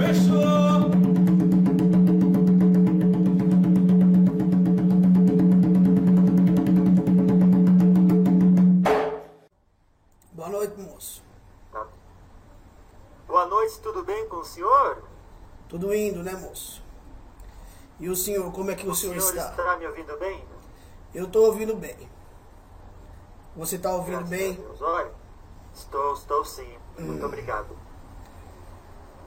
Fechou. Boa noite, moço. Boa noite, tudo bem com o senhor? Tudo indo, né, moço? E o senhor, como é que o senhor está? Está me ouvindo bem? Eu estou ouvindo bem. Você está ouvindo Graças bem? a Deus. Olha, estou sim. Muito obrigado.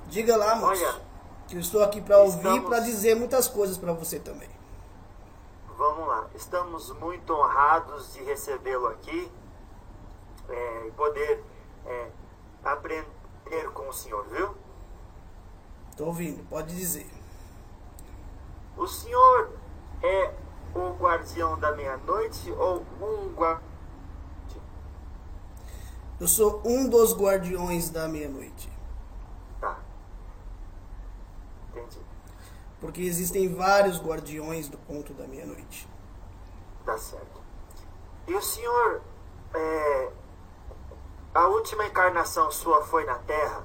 Diga lá, moço. Olha, que eu estou aqui para ouvir e estamos- para dizer muitas coisas para você também. Vamos lá. Estamos muito honrados de recebê-lo aqui e poder aprender com o senhor, viu? Estou ouvindo, pode dizer. O senhor é o guardião da meia-noite ou um guardião? Eu sou um dos guardiões da meia-noite. Tá. Entendi. Porque existem vários guardiões do ponto da meia-noite. Tá certo. E o senhor, a última encarnação sua foi na Terra?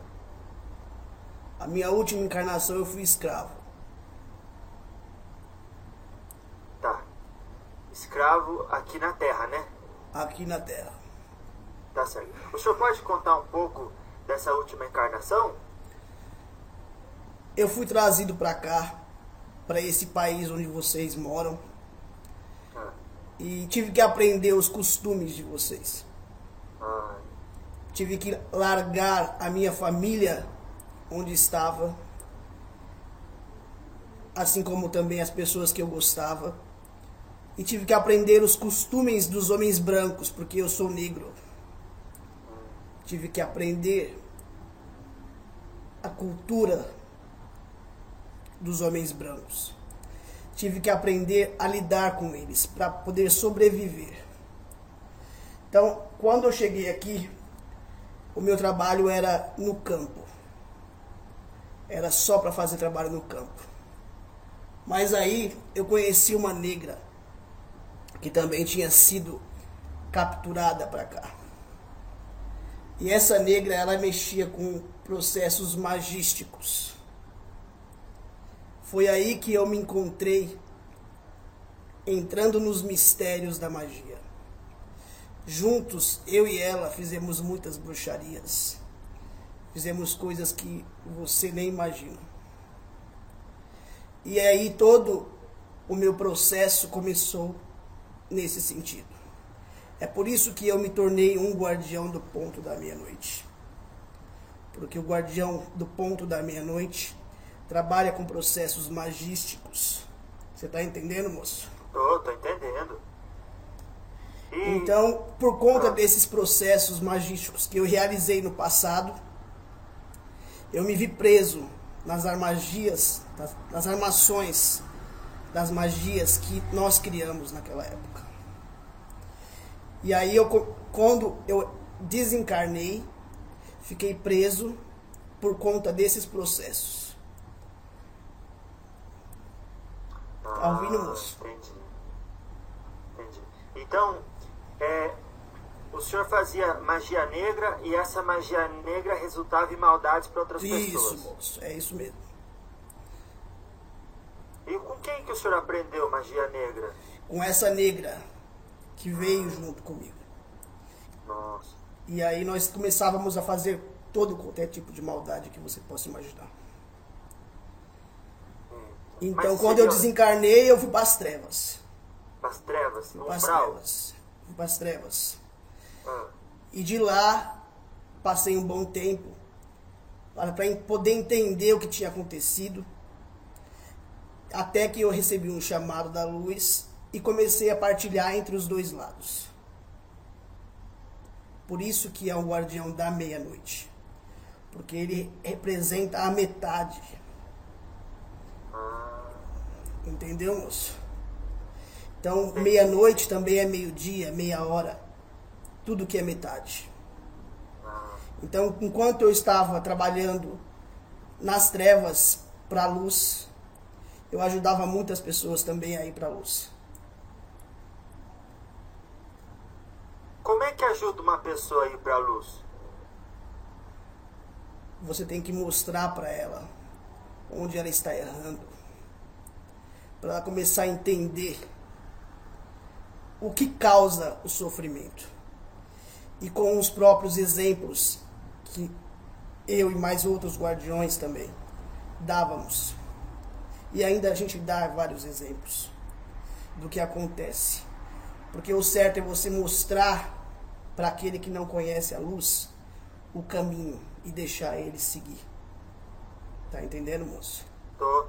A minha última encarnação eu fui escravo. Tá. Escravo aqui na Terra, né? Aqui na Terra. Tá certo. O senhor pode contar um pouco dessa última encarnação? Eu fui trazido para cá, para esse país onde vocês moram. Ah, E tive que aprender os costumes de vocês. ah, Tive que largar a minha família onde estava, assim como também as pessoas que eu gostava. E tive que aprender os costumes dos homens brancos, porque eu sou negro. Tive que aprender a cultura dos homens brancos. Tive que aprender a lidar com eles para poder sobreviver. Então, quando eu cheguei aqui, o meu trabalho era no campo. Era só para fazer trabalho no campo. Mas aí eu conheci uma negra que também tinha sido capturada para cá. E essa negra, ela mexia com processos magísticos. Foi aí que eu me encontrei entrando nos mistérios da magia. Juntos, eu e ela fizemos muitas bruxarias. Fizemos coisas que você nem imagina. E aí todo o meu processo começou nesse sentido. É por isso que eu me tornei um guardião do ponto da meia-noite. Porque o guardião do ponto da meia-noite trabalha com processos magísticos. Você está entendendo, moço? tô entendendo. E, Então, por conta desses processos magísticos que eu realizei no passado, eu me vi preso nas armagias, nas armações das magias que nós criamos naquela época. E aí, quando eu desencarnei, fiquei preso por conta desses processos. Tá ouvindo, moço? Entendi. Então, o senhor fazia magia negra e essa magia negra resultava em maldades para outras pessoas. Isso, moço, é isso mesmo. E com quem que o senhor aprendeu magia negra? Com essa negra que veio junto comigo. Nossa. E aí nós começávamos a fazer todo qualquer tipo de maldade que você possa imaginar. Então, Mas quando seria- eu desencarnei, eu fui para as trevas. As trevas, Fui no para as umbral. trevas. Fui para as trevas. Ah, E de lá, passei um bom tempo para poder entender o que tinha acontecido. Até que eu recebi um chamado da luz e comecei a partilhar entre os dois lados. Por isso que é o guardião da meia-noite. Porque ele representa a metade. Entendeu, moço? Então, meia-noite também é meio-dia, meia hora. Tudo que é metade. Então, enquanto eu estava trabalhando nas trevas para a luz, eu ajudava muitas pessoas também a ir para a luz. como é que ajuda uma pessoa a ir para a luz? Você tem que mostrar para ela onde ela está errando, para ela começar a entender o que causa o sofrimento. E com os próprios exemplos que eu e mais outros guardiões também dávamos. E ainda a gente dá vários exemplos do que acontece. Porque o certo é você mostrar para aquele que não conhece a luz o caminho e deixar ele seguir. Tá entendendo, moço? Tô.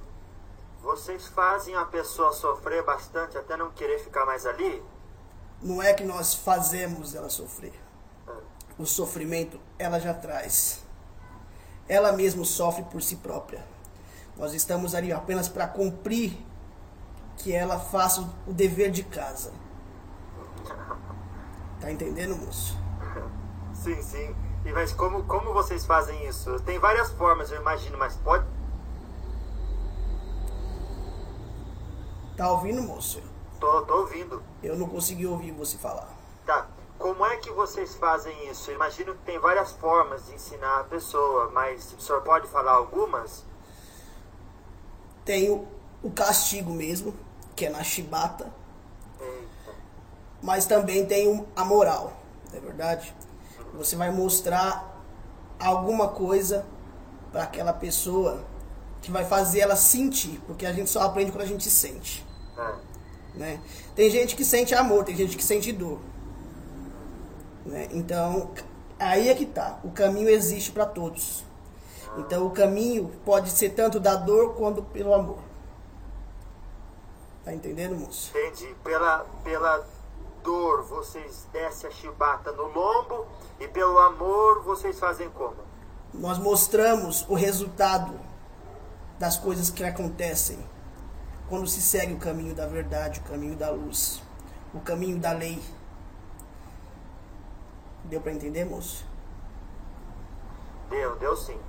Vocês fazem a pessoa sofrer bastante até não querer ficar mais ali? Não é que nós fazemos ela sofrer. O sofrimento ela já traz. Ela mesma sofre por si própria. Nós estamos ali apenas para cumprir que ela faça o dever de casa. Tá entendendo, moço? Sim, sim. E, mas como vocês fazem isso? Tem várias formas, eu imagino, mas pode... Tá ouvindo, moço? Tô ouvindo. Eu não consegui ouvir você falar. Tá. Como é que vocês fazem isso? Eu imagino que tem várias formas de ensinar a pessoa, mas o senhor pode falar algumas? Tem o castigo mesmo, que é na chibata. Eita. Mas também tem a moral, não é verdade? Você vai mostrar alguma coisa para aquela pessoa que vai fazer ela sentir, porque a gente só aprende quando a gente sente. Né? Tem gente que sente amor, tem gente que sente dor. Né? Então, aí é que tá. O caminho existe para todos. Então, o caminho pode ser tanto da dor quanto pelo amor. Tá entendendo, moço? Entendi. Pela dor, vocês descem a chibata no lombo, e pelo amor, vocês fazem como? Nós mostramos o resultado das coisas que acontecem quando se segue o caminho da verdade, o caminho da luz, o caminho da lei. Deu para entender, moço? Deu sim.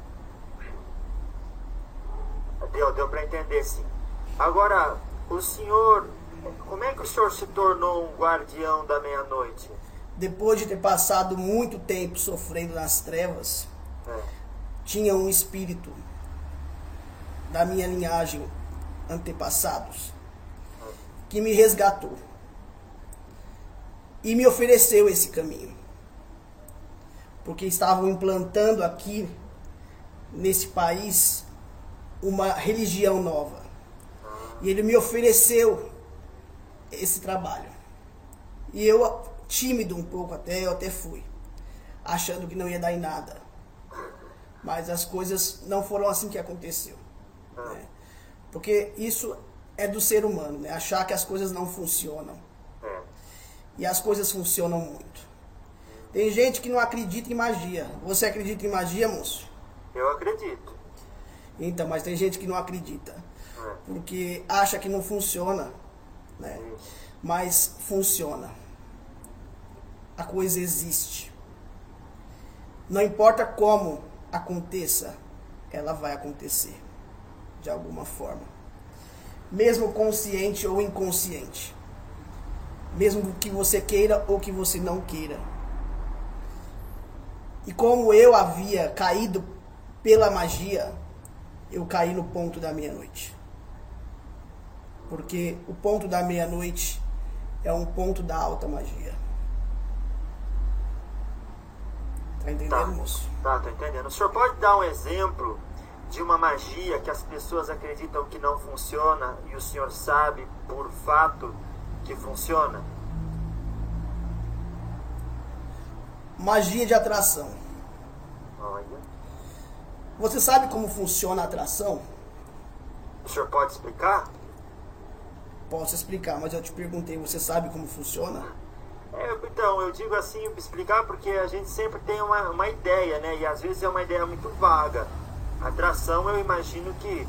Deu para entender, sim. Agora, o senhor, como é que o senhor se tornou um guardião da meia-noite? Depois de ter passado muito tempo sofrendo nas trevas, tinha um espírito da minha linhagem antepassados que me resgatou e me ofereceu esse caminho, porque estavam implantando aqui nesse país uma religião nova, e ele me ofereceu esse trabalho. E eu, tímido um pouco eu até fui, achando que não ia dar em nada, mas as coisas não foram assim que aconteceu, né? Porque isso é do ser humano, né? Achar que as coisas não funcionam. E as coisas funcionam muito. Tem gente que não acredita em magia. Você acredita em magia, moço? Eu acredito. Então, mas tem gente que não acredita. Porque acha que não funciona, né? Mas funciona. A coisa existe. Não importa como aconteça, ela vai acontecer. De alguma forma. Mesmo consciente ou inconsciente. Mesmo que você queira ou que você não queira. E como eu havia caído pela magia, eu caí no ponto da meia-noite. Porque o ponto da meia-noite é um ponto da alta magia. Tá entendendo, moço? Tá, tô entendendo. O senhor pode dar um exemplo de uma magia que as pessoas acreditam que não funciona e o senhor sabe por fato que funciona? Magia de atração. Olha. Você sabe como funciona a atração? O senhor pode explicar? Posso explicar, mas eu te perguntei, você sabe como funciona? Então, eu digo assim, explicar porque a gente sempre tem uma ideia, né? E às vezes é uma ideia muito vaga. Atração, eu imagino que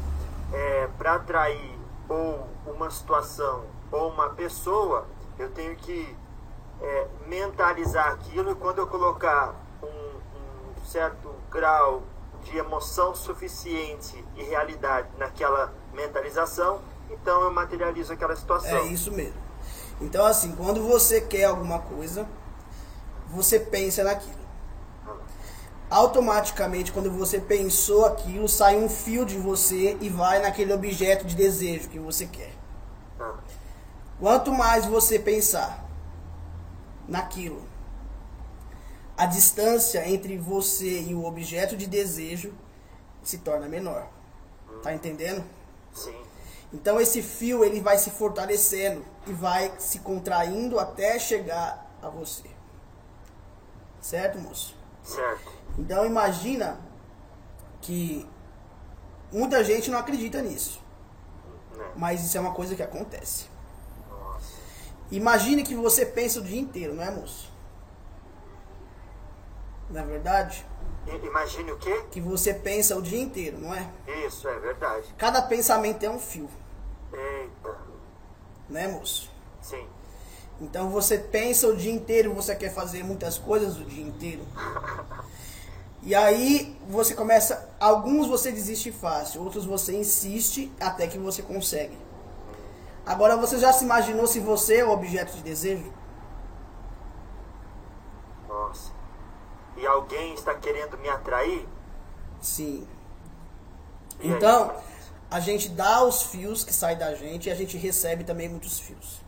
para atrair ou uma situação ou uma pessoa, eu tenho que mentalizar aquilo, e quando eu colocar um certo grau de emoção suficiente e realidade naquela mentalização, então eu materializo aquela situação. É isso mesmo. Então, assim, quando você quer alguma coisa, você pensa naquilo. automaticamente, quando você pensou aquilo, sai um fio de você e vai naquele objeto de desejo que você quer. Quanto mais você pensar naquilo, a distância entre você e o objeto de desejo se torna menor. Tá entendendo? Sim. Então esse fio ele vai se fortalecendo e vai se contraindo até chegar a você. Certo, moço? Certo. Então imagina que muita gente não acredita nisso. Mas isso é uma coisa que acontece. Nossa. Imagine que você pensa o dia inteiro, não é, moço? Não é verdade? Imagine o quê? Que você pensa o dia inteiro, não é? Isso, é verdade. Cada pensamento é um fio, Eita. né, moço? Sim. Então você pensa o dia inteiro, você quer fazer muitas coisas o dia inteiro. E aí você começa, alguns você desiste fácil, outros você insiste até que você consegue. Agora você já se imaginou se você é o objeto de desejo? Nossa. E alguém está querendo me atrair? Sim. E aí? Então, a gente dá os fios que saem da gente e a gente recebe também muitos fios.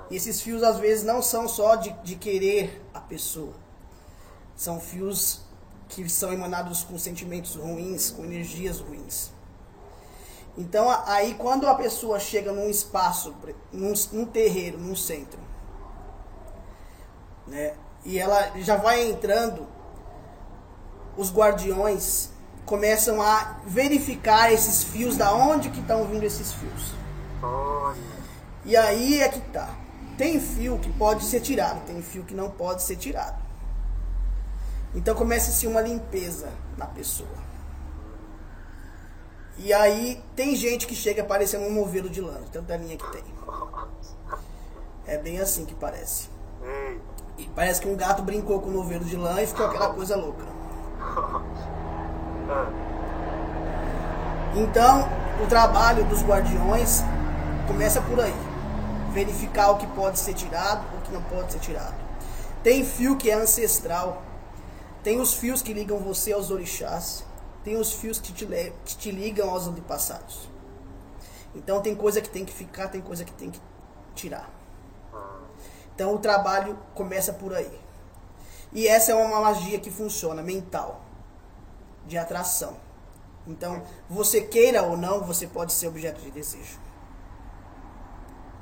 E esses fios às vezes não são só de querer a pessoa. São fios que são emanados com sentimentos ruins, com energias ruins. Então aí quando a pessoa chega num espaço, num terreiro, num centro, né, e ela já vai entrando, os guardiões começam a verificar esses fios, da onde que estão vindo esses fios. Olha. E aí é que tá. Tem fio que pode ser tirado, tem fio que não pode ser tirado. Então começa-se uma limpeza na pessoa. E aí tem gente que chega parecendo um novelo de lã, tanta linha que tem. É bem assim que parece. Ei. E parece que um gato brincou com o novelo de lã e ficou aquela coisa louca. Então, o trabalho dos guardiões começa por aí. Verificar o que pode ser tirado, o que não pode ser tirado. Tem fio que é ancestral. Tem os fios que ligam você aos orixás. Tem os fios que te ligam aos antepassados. Então tem coisa que tem que ficar, tem coisa que tem que tirar. Então o trabalho começa por aí. E essa é uma magia que funciona, mental, de atração. Então, você queira ou não, você pode ser objeto de desejo.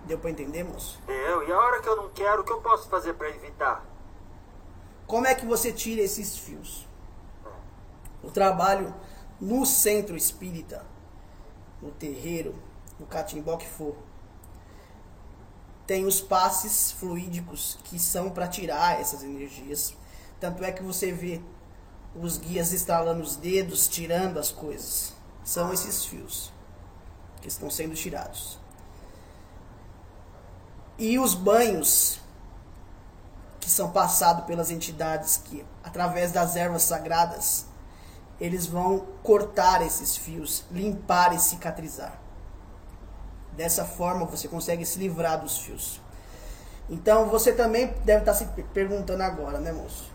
Deu pra entender, moço? E a hora que eu não quero, o que eu posso fazer para evitar? Como é que você tira esses fios? O trabalho no centro espírita, no terreiro, no catimbó que for, tem os passes fluídicos que são para tirar essas energias. Tanto é que você vê os guias estralando os dedos, tirando as coisas. São esses fios que estão sendo tirados. E os banhos que são passados pelas entidades que, através das ervas sagradas, eles vão cortar esses fios, limpar e cicatrizar. Dessa forma você consegue se livrar dos fios. Então você também deve estar se perguntando agora, né, moço?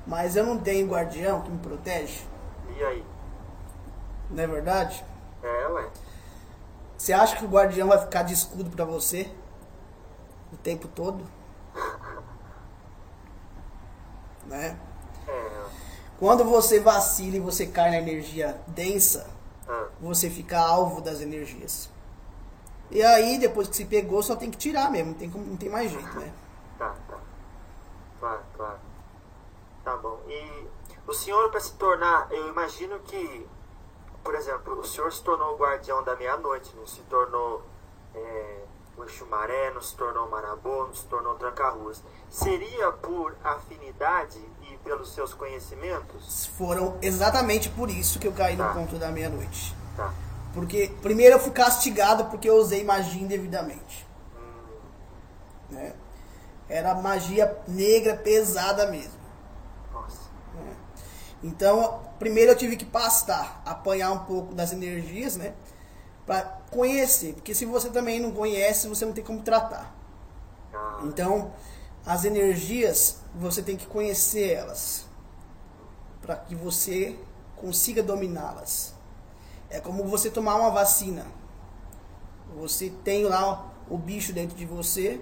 Mas eu não tenho guardião que me protege? E aí? Não é verdade? Ué. Você acha que o guardião vai ficar de escudo pra você o tempo todo? Né? Quando você vacila e você cai na energia densa, você fica alvo das energias. E aí, depois que se pegou, só tem que tirar mesmo, não tem mais jeito, né? Tá. Claro. Tá bom. E o senhor, para se tornar, eu imagino que, por exemplo, o senhor se tornou o guardião da meia-noite, não se tornou o Exumaré, não se tornou Marabô, não se tornou Tranca-Ruas. Seria por afinidade e pelos seus conhecimentos? Foram exatamente por isso que eu caí no ponto da meia-noite. Tá. Porque primeiro eu fui castigado porque eu usei magia indevidamente. Né? Era magia negra pesada mesmo. Nossa. Né? Então, primeiro eu tive que pastar, apanhar um pouco das energias, né? Pra conhecer. Porque se você também não conhece, você não tem como tratar. Então, as energias, você tem que conhecer elas. para que você consiga dominá-las. É como você tomar uma vacina. Você tem lá o bicho dentro de você,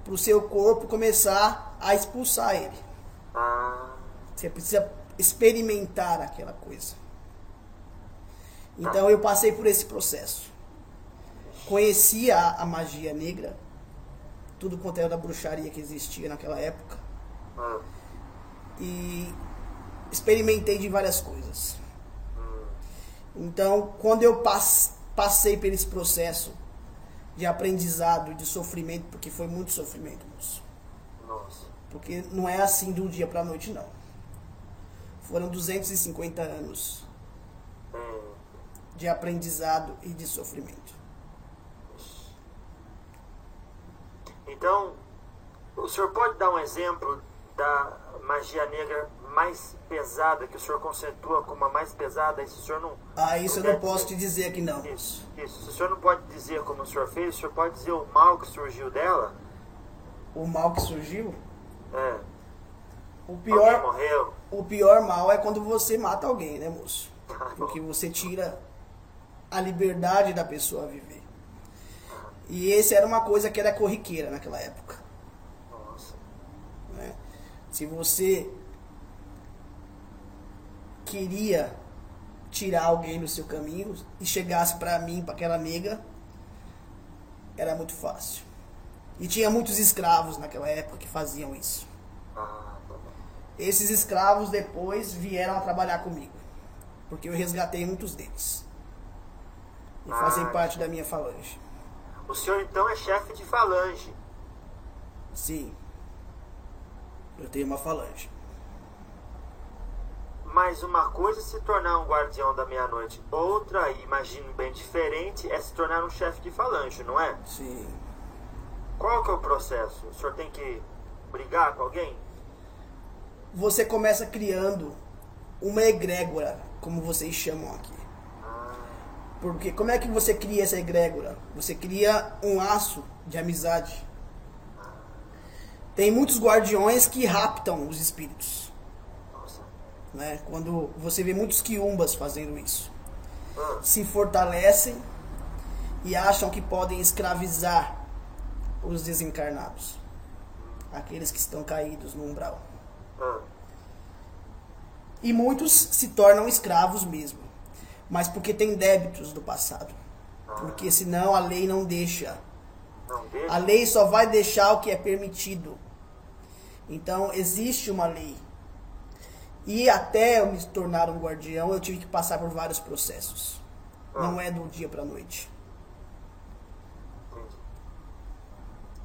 para o seu corpo começar a expulsar ele. Você precisa experimentar aquela coisa. Então eu passei por esse processo. Conheci a magia negra, tudo quanto era da bruxaria que existia naquela época. E experimentei de várias coisas. Então, quando eu passei por esse processo de aprendizado e de sofrimento, porque foi muito sofrimento, moço. Nossa. Porque não é assim de um dia para a noite, não. Foram 250 anos de aprendizado e de sofrimento. Então, o senhor pode dar um exemplo da magia negra mais pesada, que o senhor conceitua como a mais pesada? Isso o senhor não... Isso eu não posso te dizer aqui não. Isso. Se o senhor não pode dizer como o senhor fez, o senhor pode dizer o mal que surgiu dela? O mal que surgiu? É. Alguém morreu? O pior mal é quando você mata alguém, né, moço? Porque você tira a liberdade da pessoa a viver. E esse era uma coisa que era corriqueira naquela época. Nossa. Né? Se você queria tirar alguém do seu caminho e chegasse pra mim, pra aquela nega, era muito fácil. E tinha muitos escravos naquela época que faziam isso. Esses escravos depois vieram a trabalhar comigo, porque eu resgatei muitos deles e fazem parte da minha falange. O senhor então é chefe de falange? Sim, eu tenho uma falange. Mas uma coisa é se tornar um guardião da meia-noite, outra, imagino bem diferente, é se tornar um chefe de falange, não é? Sim. Qual que é o processo? O senhor tem que brigar com alguém? Você começa criando uma egrégora, como vocês chamam aqui. Porque como é que você cria essa egrégora? Você cria um laço de amizade. Tem muitos guardiões que raptam os espíritos. Né? Quando você vê muitos quiumbas fazendo isso. Se fortalecem e acham que podem escravizar os desencarnados. Aqueles que estão caídos no umbral. E muitos se tornam escravos mesmo. Mas porque tem débitos do passado. Porque senão a lei não deixa. A lei só vai deixar o que é permitido. Então existe uma lei. E até eu me tornar um guardião, eu tive que passar por vários processos. Não é do dia para a noite.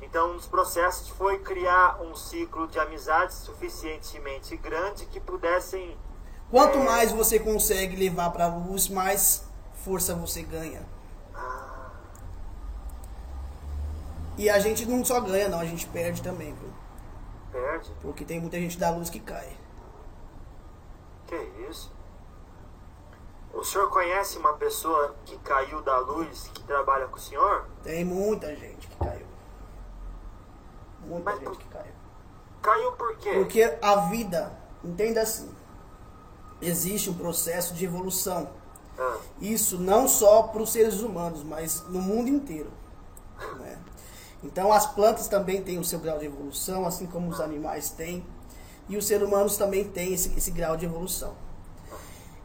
Então, um dos processos foi criar um ciclo de amizade suficientemente grande que pudessem... Quanto mais você consegue levar para a luz, mais força você ganha. E a gente não só ganha, não, a gente perde também, viu? Perde? Porque tem muita gente da luz que cai. Que isso? O senhor conhece uma pessoa que caiu da luz, que trabalha com o senhor? Tem muita gente que caiu. Muita gente que caiu. Caiu por quê? Porque a vida, entenda assim, existe um processo de evolução. Isso não só para os seres humanos, mas no mundo inteiro. Né? Então as plantas também têm o seu grau de evolução, assim como os animais têm. E os seres humanos também têm esse grau de evolução.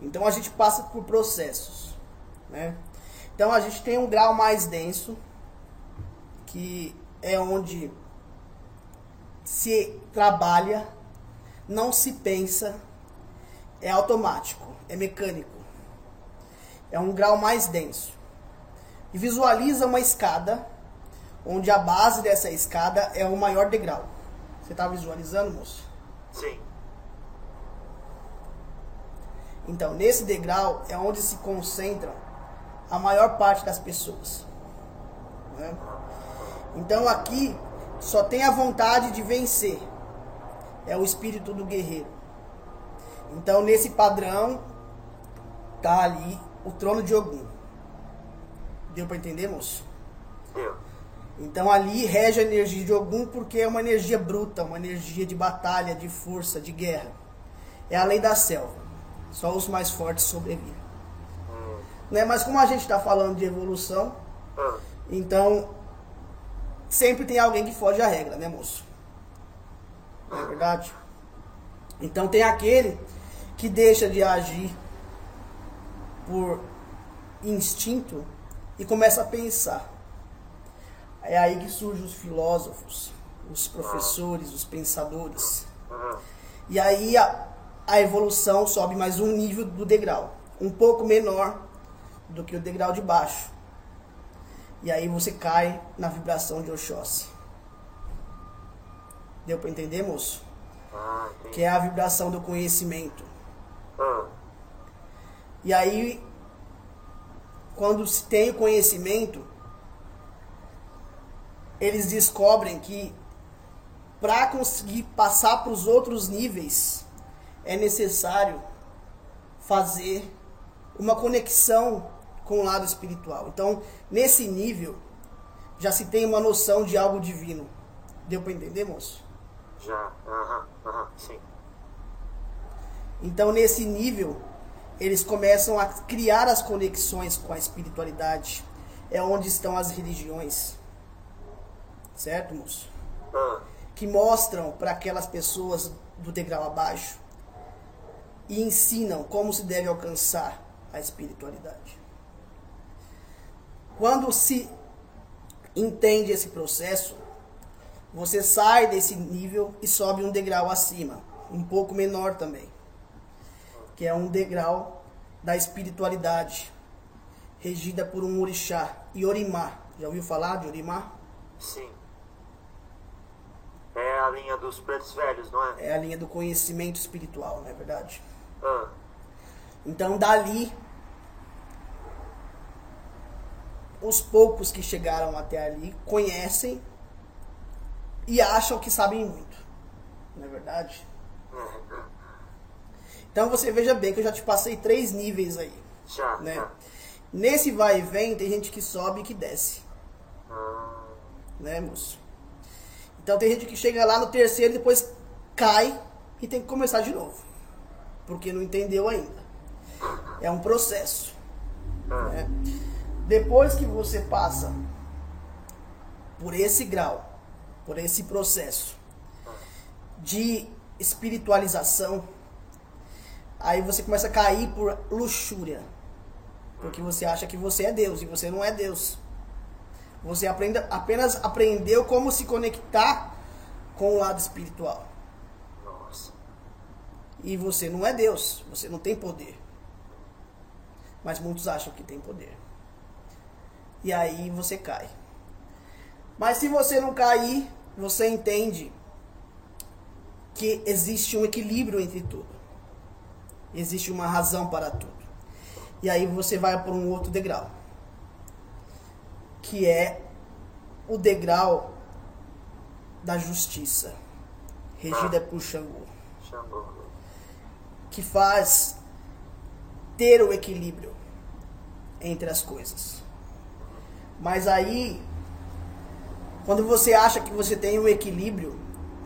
Então a gente passa por processos. Né? Então a gente tem um grau mais denso, que é onde se trabalha, não se pensa, é automático, é mecânico. É um grau mais denso. E visualiza uma escada, onde a base dessa escada é o maior degrau. Você está visualizando, moço? Sim. Então, nesse degrau é onde se concentram a maior parte das pessoas. Né? Então aqui só tem a vontade de vencer. É o espírito do guerreiro. Então nesse padrão tá ali o trono de Ogum. Deu para entender, moço? Deu. Então ali rege a energia de Ogum porque é uma energia bruta, uma energia de batalha, de força, de guerra. É a lei da selva. Só os mais fortes sobrevivem. Né? Mas como a gente está falando de evolução, então sempre tem alguém que foge à regra, né, moço? Não é verdade? Então tem aquele que deixa de agir por instinto e começa a pensar. É aí que surgem os filósofos, os professores, os pensadores. E aí a evolução sobe mais um nível do degrau, um pouco menor do que o degrau de baixo. E aí você cai na vibração de Oxóssi. Deu para entender, moço? Que é a vibração do conhecimento. E aí, quando se tem o conhecimento, eles descobrem que para conseguir passar para os outros níveis, é necessário fazer uma conexão com o lado espiritual. Então, nesse nível, já se tem uma noção de algo divino. Deu para entender, moço? Já, sim. Então, nesse nível, eles começam a criar as conexões com a espiritualidade. É onde estão as religiões. Certo, moço? Que mostram para aquelas pessoas do degrau abaixo e ensinam como se deve alcançar a espiritualidade. Quando se entende esse processo, você sai desse nível e sobe um degrau acima, um pouco menor também, que é um degrau da espiritualidade, regida por um orixá, Yorimá. Já ouviu falar de Yorimá? Sim. É a linha dos pretos velhos, não é? É a linha do conhecimento espiritual, não é verdade? Então, dali, os poucos que chegaram até ali conhecem e acham que sabem muito, não é verdade? Então, você veja bem que eu já te passei 3 níveis aí. Já, né? já. Nesse vai e vem, tem gente que sobe e que desce. Né, moço? Então tem gente que chega lá no terceiro e depois cai e tem que começar de novo. Porque não entendeu ainda. É um processo. Né? Depois que você passa por esse grau, por esse processo de espiritualização, aí você começa a cair por luxúria. Porque você acha que você é Deus e você não é Deus. Você apenas aprendeu como se conectar com o lado espiritual. Nossa. E você não é Deus, você não tem poder. Mas muitos acham que tem poder. E aí você cai. Mas se você não cair, você entende que existe um equilíbrio entre tudo. Existe uma razão para tudo. E aí você vai para um outro degrau, que é o degrau da justiça, regida por Xangô, que faz ter o equilíbrio entre as coisas. Mas aí, quando você acha que você tem o equilíbrio,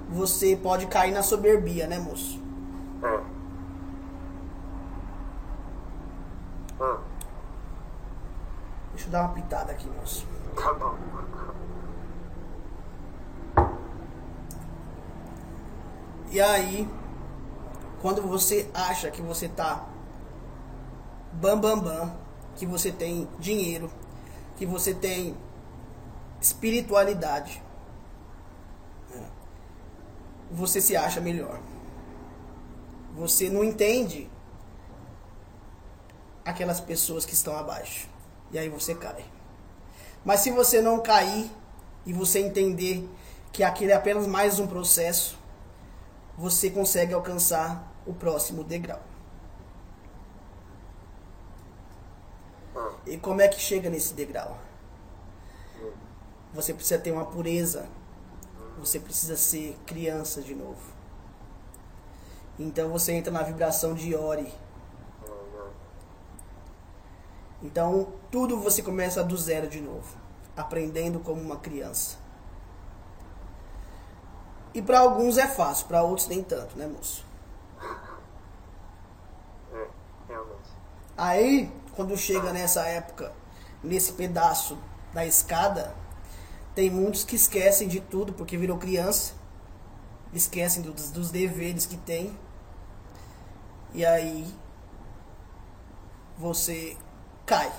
você pode cair na soberbia, né, moço? Deixa eu dar uma pitada aqui, moço. Tá bom. E aí, quando você acha que você tá bam, que você tem dinheiro, que você tem espiritualidade, você se acha melhor. Você não entende aquelas pessoas que estão abaixo. E aí você cai. Mas se você não cair e você entender que aquilo é apenas mais um processo, você consegue alcançar o próximo degrau. E como é que chega nesse degrau? Você precisa ter uma pureza. Você precisa ser criança de novo. Então você entra na vibração de Ori. Então tudo você começa do zero de novo, aprendendo como uma criança. E para alguns é fácil, para outros nem tanto, né, moço? Aí, quando chega nessa época, nesse pedaço da escada, tem muitos que esquecem de tudo porque virou criança, esquecem dos deveres que tem, e aí você cai.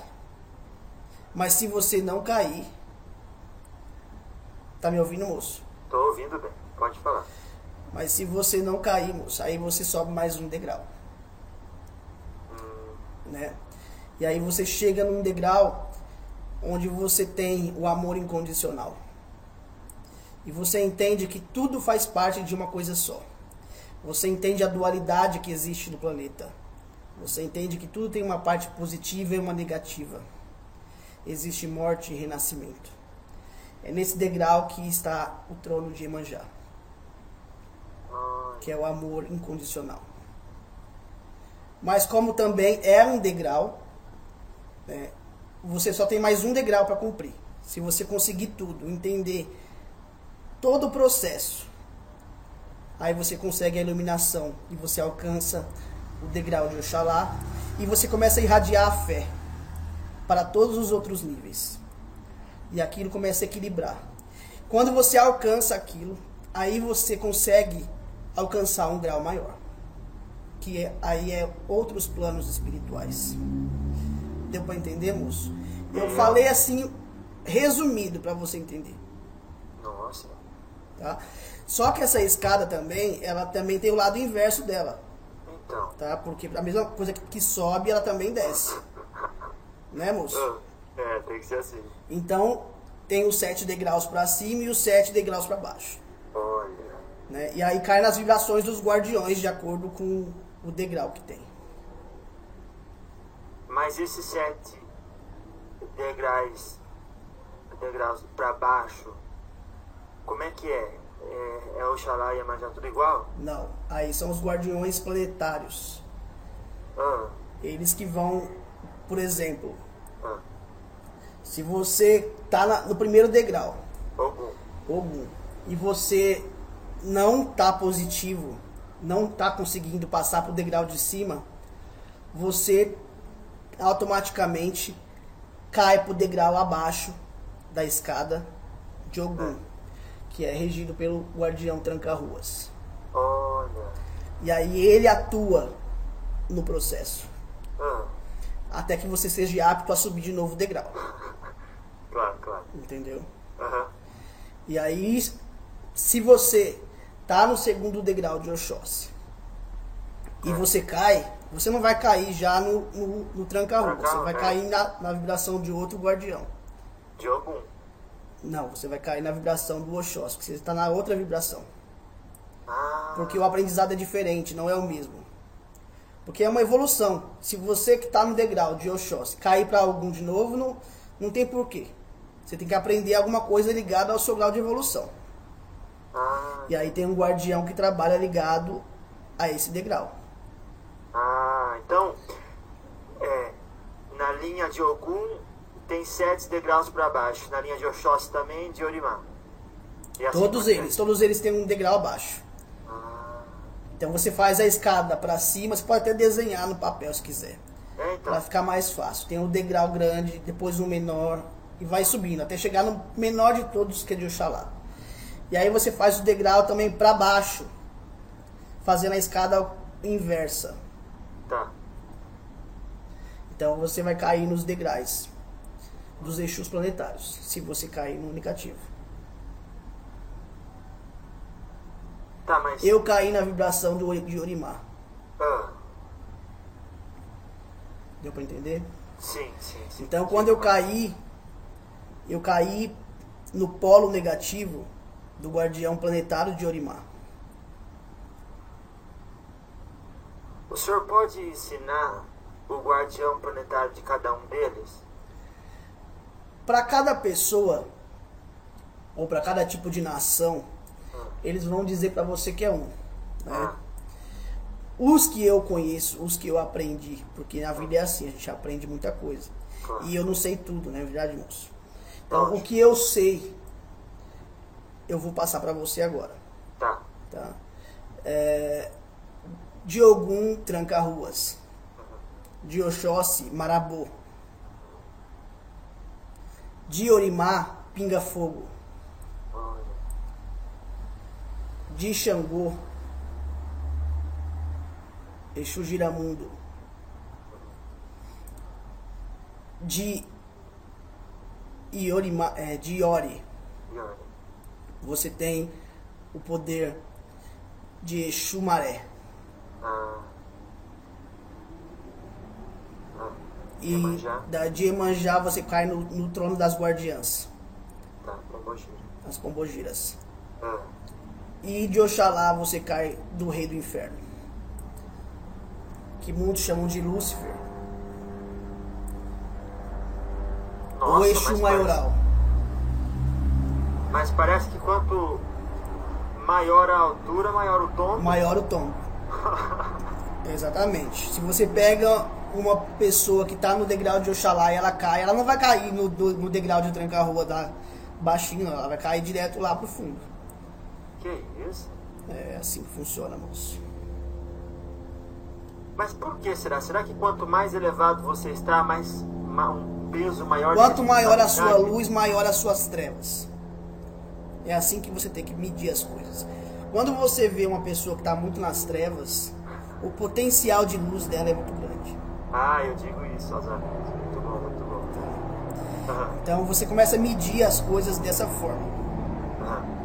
Mas se você não cair, tá me ouvindo, moço? Tô ouvindo bem, pode falar. Mas se você não cair, moço, aí você sobe mais um degrau. Né? E aí você chega num degrau onde você tem o amor incondicional. E você entende que tudo faz parte de uma coisa só. Você entende a dualidade que existe no planeta. Você entende que tudo tem uma parte positiva e uma negativa. Existe morte e renascimento. É nesse degrau que está o trono de Iemanjá, que é o amor incondicional. Mas como também é um degrau, né, você só tem mais um degrau para cumprir. Se você conseguir tudo, entender todo o processo, aí você consegue a iluminação e você alcança o degrau de Oxalá e você começa a irradiar a fé para todos os outros níveis. E aquilo começa a equilibrar. Quando você alcança aquilo, aí você consegue alcançar um grau maior, que aí é outros planos espirituais. Deu para entender, moço? Eu falei assim, resumido, para você entender. Nossa. Tá? Só que essa escada também, ela também tem o lado inverso dela. Então. Tá? Porque a mesma coisa que sobe, ela também desce. Né, moço? É, tem que ser assim. Então, tem os 7 degraus para cima e os 7 degraus para baixo. Olha. Né? E aí cai nas vibrações dos guardiões, de acordo com o degrau que tem. Mas esses 7 degraus para baixo, como é que é? É Oxalá e Iemanjá tudo igual? Não, aí são os guardiões planetários. Eles que vão, por exemplo, se você tá no primeiro degrau, Ogum, e você não tá positivo, não tá conseguindo passar pro degrau de cima, você automaticamente cai pro degrau abaixo da escada de Ogum, que é regido pelo guardião Tranca-Ruas. Olha. E aí ele atua no processo. Até que você seja apto a subir de novo o degrau. Claro. Entendeu? Uhum. E aí, se você tá no segundo degrau de Oxóssi e você cai, você não vai cair já no Tranca-Rua. Você vai cair na vibração de outro guardião. De Ogum. Não, você vai cair na vibração do Oxóssi, porque você está na outra vibração. Porque o aprendizado é diferente, não é o mesmo. Porque é uma evolução. Se você que está no degrau de Oxóssi cair para algum de novo, não tem porquê. Você tem que aprender alguma coisa ligada ao seu grau de evolução. E aí tem um guardião que trabalha ligado a esse degrau. Então, na linha de Ogum tem 7 degraus para baixo. Na linha de Oxóssi também, de Orimá. Assim Todos eles têm um degrau abaixo. Então você faz a escada para cima, você pode até desenhar no papel se quiser. Então. Para ficar mais fácil. Tem um degrau grande, depois um menor, e vai subindo, até chegar no menor de todos, que é de Oxalá. E aí você faz o degrau também para baixo, fazendo a escada inversa. Tá. Então você vai cair nos degraus dos eixos planetários, se você cair no negativo. Tá, mas... Eu caí na vibração de Orimá. Deu pra entender? Sim. Então quando eu caí no polo negativo do guardião planetário de Orimá. O senhor pode ensinar o guardião planetário de cada um deles? Para cada pessoa, ou para cada tipo de nação, eles vão dizer para você que é um. Né? Os que eu conheço, os que eu aprendi, porque na vida é assim, a gente aprende muita coisa. E eu não sei tudo, não é verdade, moço? Então, o que eu sei, eu vou passar para você agora. Tá. De Ogum Tranca-Ruas. De Oxóssi, Marabô. De Orimá, Pinga Fogo. Olha. De Xangô, Exu Giramundo. De Iorima, de Iori, E olha. você tem o poder de Exu Maré. Ah. Ah. E Iemanjá. de Iemanjá você cai no trono das guardiãs, Tá, Pombogira. as pombogiras. Ah. E de Oxalá você cai do rei do inferno, que muitos chamam de Lúcifer, Nossa, ou Exu mas Maioral. Mas parece que quanto maior a altura, maior o tom. Maior o tombo. Exatamente. Se você pega uma pessoa que está no degrau de Oxalá e ela cai, ela não vai cair no degrau de tranca-rua da baixinho, não. Ela vai cair direto lá pro fundo. Que isso? É assim que funciona, moço. Mas por que será? Será que quanto mais elevado você está, mais um peso maior... de Quanto maior a sua responsabilidade? luz, maior as suas trevas. É assim que você tem que medir as coisas. Quando você vê uma pessoa que está muito nas trevas, o potencial de luz dela é muito grande. Ah, eu digo isso aos amigos. Muito bom, muito bom. Aham, Então você começa a medir as coisas dessa forma. aham.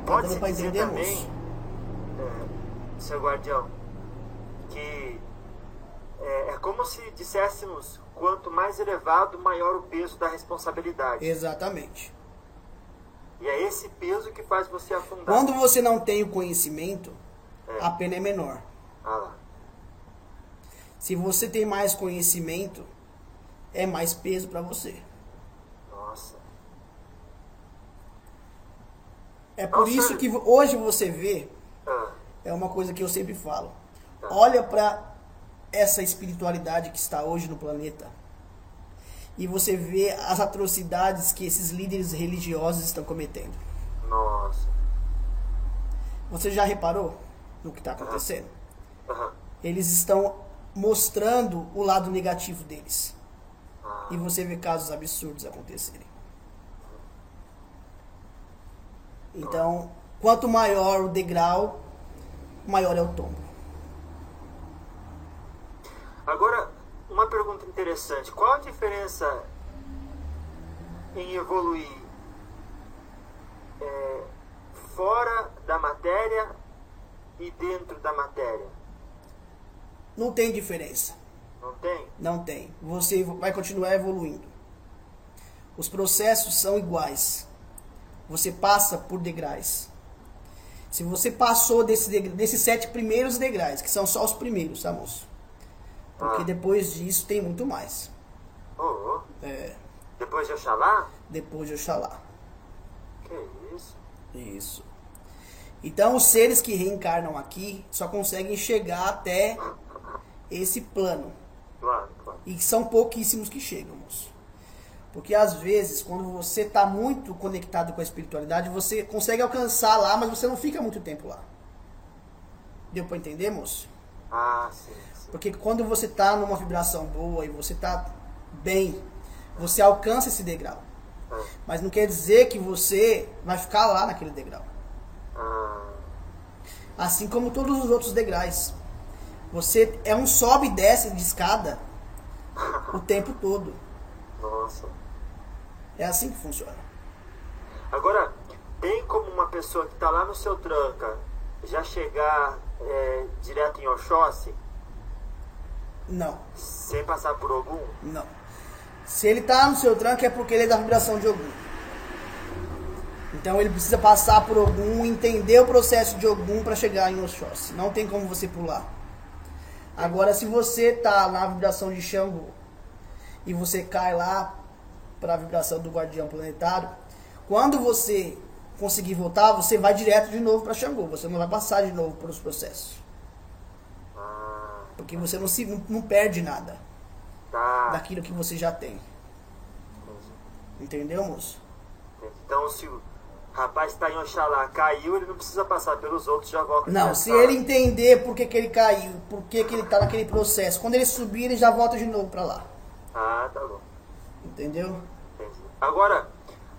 Tá Pode-se dando pra dizer entender, também, moço? seu guardião, que é como se disséssemos, quanto mais elevado, maior o peso da responsabilidade. Exatamente. E é esse peso que faz você afundar. Quando você não tem o conhecimento, a pena é menor. Ah lá. Se você tem mais conhecimento, é mais peso para você. Nossa. É por Nossa, isso ele- que hoje você vê, Ah, é uma coisa que eu sempre falo. Tá. Olha para essa espiritualidade que está hoje no planeta e você vê as atrocidades que esses líderes religiosos estão cometendo. nossa. Você já reparou no que está acontecendo? Aham. Eles estão mostrando o lado negativo deles. Ah, E você vê casos absurdos acontecerem. Então, quanto maior o degrau, maior é o tombo. Agora, uma pergunta interessante. Qual a diferença em evoluir fora da matéria e dentro da matéria? Não tem diferença. Não tem? Não tem. Você vai continuar evoluindo. Os processos são iguais. Você passa por degraus. Se você passou desses 7 primeiros degraus, que são só os primeiros, tá, moço? Porque depois disso tem muito mais. Oh, É, depois de Oxalá? depois de Oxalá. Que isso? Isso. Então, os seres que reencarnam aqui só conseguem chegar até esse plano. Claro, claro. E são pouquíssimos que chegam, moço. Porque às vezes, quando você está muito conectado com a espiritualidade, você consegue alcançar lá, mas você não fica muito tempo lá. Deu para entender, moço? Ah, sim, sim. Porque quando você está numa vibração boa e você está bem, você alcança esse degrau. Mas não quer dizer que você vai ficar lá naquele degrau. Ah, Assim como todos os outros degraus. Você é um sobe e desce de escada o tempo todo. nossa. É assim que funciona. Agora, tem como uma pessoa que está lá no seu tranca já chegar direto em Oxóssi, Não, sem passar por Ogum? não. Se ele tá no seu tranco é porque ele é da vibração de Ogum. Então ele precisa passar por Ogum, entender o processo de Ogum para chegar em Oxóssi. Não tem como você pular. Agora, se você tá na vibração de Xangô e você cai lá para a vibração do guardião planetário, quando você conseguir voltar, você vai direto de novo para Xangô. Você não vai passar de novo pelos processos. Ah, Porque você não perde nada tá. daquilo que você já tem. Entendeu, moço? Então, se Rapaz, tá em Oxalá, caiu, ele não precisa passar pelos outros, já volta. Não, se ele entender por que ele caiu, por que ele tá naquele processo, quando ele subir, ele já volta de novo pra lá. Ah, tá bom. Entendeu? Entendi. Agora,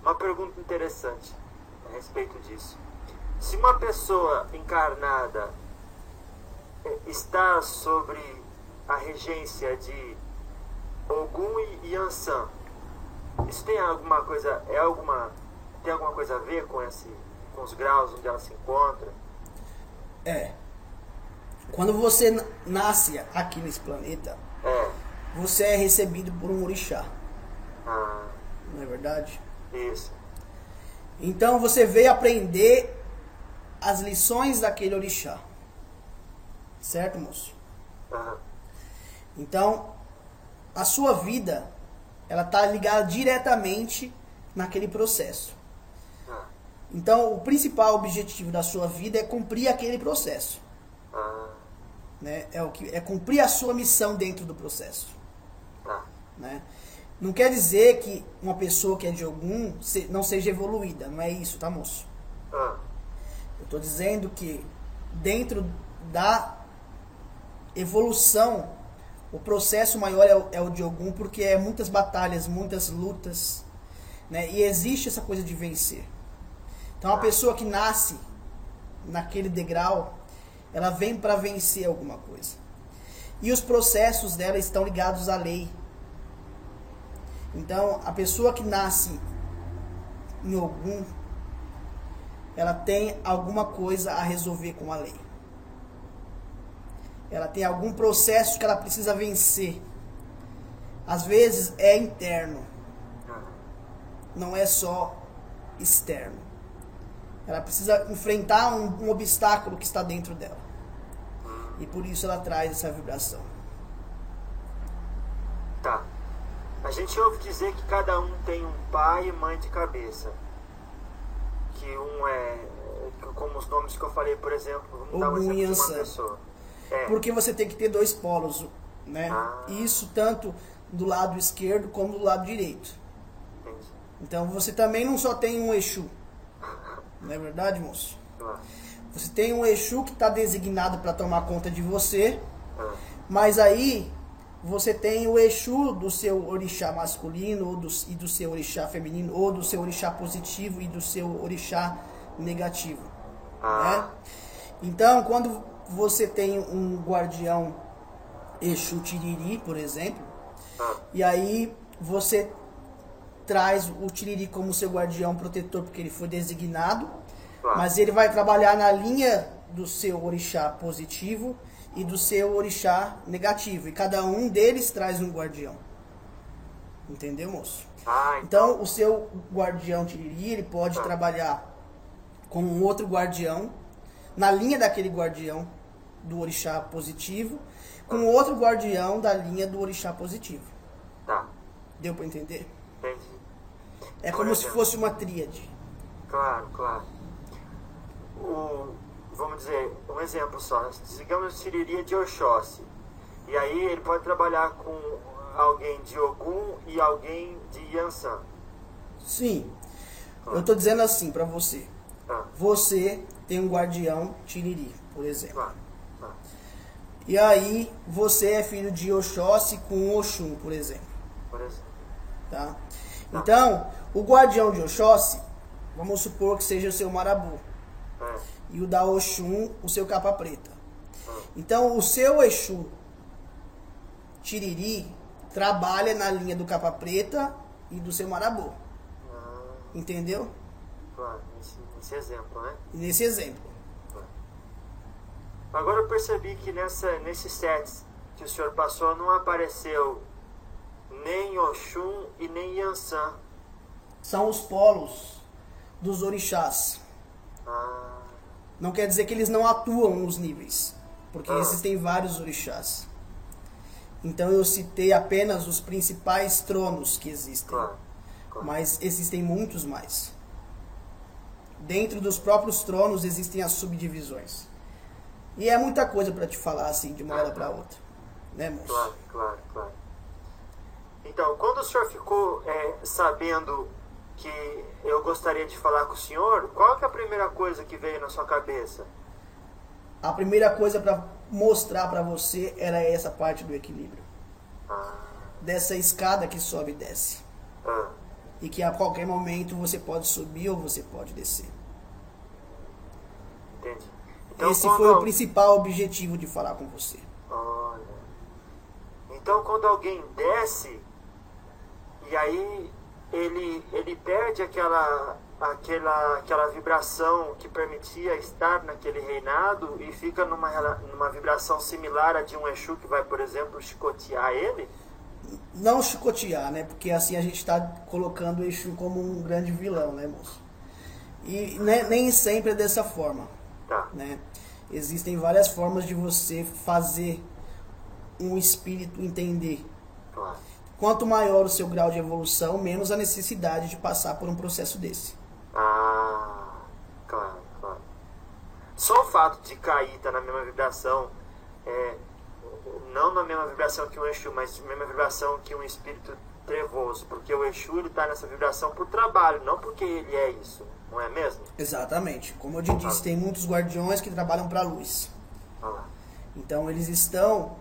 uma pergunta interessante a respeito disso. Se uma pessoa encarnada está sobre a regência de Ogum e Yansan, isso tem alguma coisa, tem alguma coisa a ver com os graus onde ela se encontra? Quando você nasce aqui nesse planeta, você é recebido por um orixá. Não é verdade? Isso. Então você veio aprender as lições daquele orixá. Certo, moço? Então, a sua vida, ela está ligada diretamente naquele processo. Então, o principal objetivo da sua vida é cumprir aquele processo. Né? É cumprir a sua missão dentro do processo. Né? Não quer dizer que uma pessoa que é de Ogum não seja evoluída. Não é isso, tá, moço? Eu estou dizendo que dentro da evolução, o processo maior é o de Ogum, porque é muitas batalhas, muitas lutas, né? E existe essa coisa de vencer. Então, a pessoa que nasce naquele degrau, ela vem para vencer alguma coisa. E os processos dela estão ligados à lei. Então, a pessoa que nasce em Ogum, ela tem alguma coisa a resolver com a lei. Ela tem algum processo que ela precisa vencer. Às vezes é interno. Não é só externo. Ela precisa enfrentar um obstáculo que está dentro dela. E por isso ela traz essa vibração. Tá. A gente ouve dizer que cada um tem um pai e mãe de cabeça. Que um como os nomes que eu falei, por exemplo, vamos dar um exemplo de uma pessoa. Porque você tem que ter dois polos, né? Isso tanto do lado esquerdo como do lado direito. Entendi. Então você também não só tem um Exu. Não é verdade, moço? Você tem um Exu que está designado para tomar conta de você, mas aí você tem o Exu do seu orixá masculino, e do seu orixá feminino, ou do seu orixá positivo e do seu orixá negativo. Né? Então, quando você tem um guardião Exu Tiriri, por exemplo, e aí você traz o Tiriri como seu guardião protetor, porque ele foi designado, mas ele vai trabalhar na linha do seu orixá positivo e do seu orixá negativo, e cada um deles traz um guardião. Entendeu, moço? Então, o seu guardião Tiriri, ele pode trabalhar com um outro guardião, na linha daquele guardião do orixá positivo, com outro guardião da linha do orixá positivo. Deu para entender? Entendi. É como se fosse uma tríade. Claro, claro. Vamos dizer, um exemplo só. Digamos Tiriri de Oxóssi. E aí ele pode trabalhar com alguém de Ogum e alguém de Yansan. Sim. Eu tô dizendo assim para você. Você tem um guardião Tiriri, por exemplo. E aí você é filho de Oxóssi com Oxum, por exemplo. Tá? Então, o guardião de Oxóssi, vamos supor que seja o seu Marabu. E o da Oxum, o seu capa preta. Então, o seu Exu Tiriri trabalha na linha do capa preta e do seu Marabu. Entendeu? Claro, nesse exemplo, né? Nesse exemplo. Agora eu percebi que nesses sets que o senhor passou não apareceu nem Oxum e nem Yansan. São os polos dos orixás. Não quer dizer que eles não atuam nos níveis, porque existem vários orixás. Então eu citei apenas os principais tronos que existem. Mas existem muitos mais. Dentro dos próprios tronos existem as subdivisões. E é muita coisa para te falar assim, de uma hora para outra. Né, moço? Claro. Então, quando o senhor ficou sabendo que eu gostaria de falar com o senhor, qual que é a primeira coisa que veio na sua cabeça? A primeira coisa para mostrar para você era essa parte do equilíbrio. Dessa escada que sobe e desce. E que a qualquer momento você pode subir ou você pode descer. Entendi. Então, esse foi o principal objetivo de falar com você. Olha. Então quando alguém desce, e aí ele perde aquela vibração que permitia estar naquele reinado e fica numa vibração similar a de um Exu que vai, por exemplo, chicotear ele? Não chicotear, né? Porque assim a gente está colocando o Exu como um grande vilão, né, moço? E nem sempre é dessa forma. Tá. Né? Existem várias formas de você fazer um espírito entender. Claro. Quanto maior o seu grau de evolução, menos a necessidade de passar por um processo desse. Claro. Só o fato de cair, estar na mesma vibração, não na mesma vibração que um Exu, mas na mesma vibração que um espírito trevoso, porque o Exu está nessa vibração por trabalho, não porque ele é isso, não é mesmo? Exatamente. Como eu te disse, tem muitos guardiões que trabalham para a luz. Então eles estão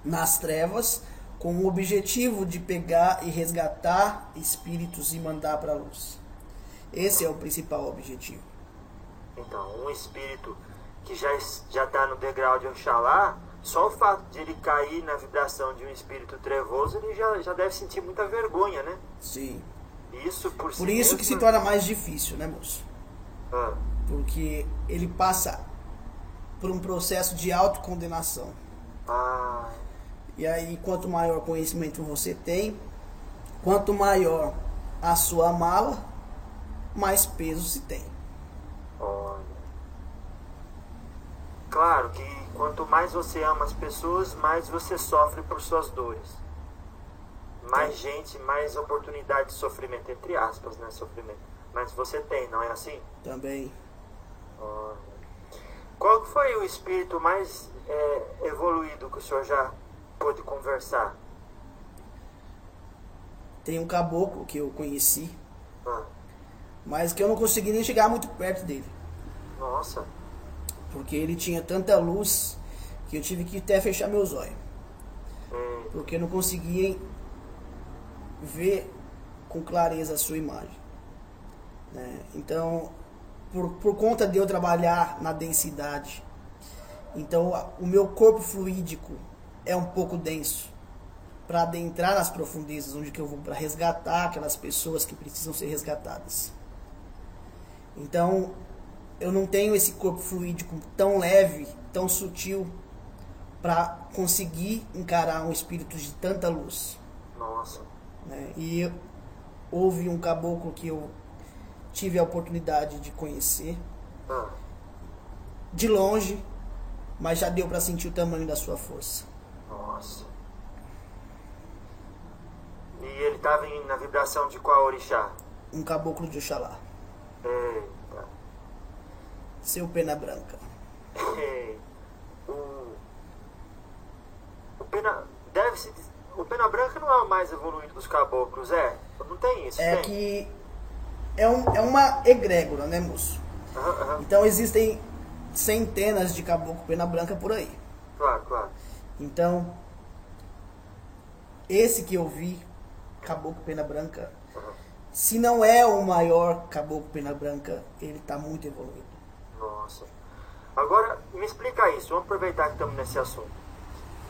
nas trevas com o objetivo de pegar e resgatar espíritos e mandar para a luz. Esse é o principal objetivo. Então, um espírito que já está no degrau de Oxalá, só o fato de ele cair na vibração de um espírito trevoso, ele já deve sentir muita vergonha, né? Sim. Isso por si isso mesmo... que se torna mais difícil, né, moço? Porque ele passa por um processo de autocondenação. E aí, quanto maior conhecimento você tem, quanto maior a sua mala, mais peso se tem. Olha. Claro que quanto mais você ama as pessoas, mais você sofre por suas dores. Mais gente, mais oportunidade de sofrimento, entre aspas, né? Sofrimento. Mas você tem, não é assim? Também. Olha. Qual foi o espírito mais evoluído que o senhor já pôde conversar? Tem um caboclo que eu conheci, mas que eu não consegui nem chegar muito perto dele. Nossa. Porque ele tinha tanta luz que eu tive que até fechar meus olhos. Porque eu não conseguia ver com clareza a sua imagem. Né? Então, por conta de eu trabalhar na densidade, então o meu corpo fluídico é um pouco denso para adentrar nas profundezas onde que eu vou para resgatar aquelas pessoas que precisam ser resgatadas. Então, eu não tenho esse corpo fluídico tão leve, tão sutil para conseguir encarar um espírito de tanta luz. Nossa. Né? E houve um caboclo que eu tive a oportunidade de conhecer de longe, mas já deu para sentir o tamanho da sua força. Nossa. E ele estava na vibração de qual orixá? Um caboclo de Oxalá. Eita. Seu Pena Branca. O Pena Branca não é o mais evoluído dos caboclos, é? Não tem isso, É tem? que é uma egrégora, né, moço? Então existem centenas de caboclo Pena Branca por aí. Claro. Então, esse que eu vi, caboclo Pena Branca, se não é o maior caboclo Pena Branca, ele está muito evoluído. Nossa. Agora, me explica isso, vamos aproveitar que estamos nesse assunto.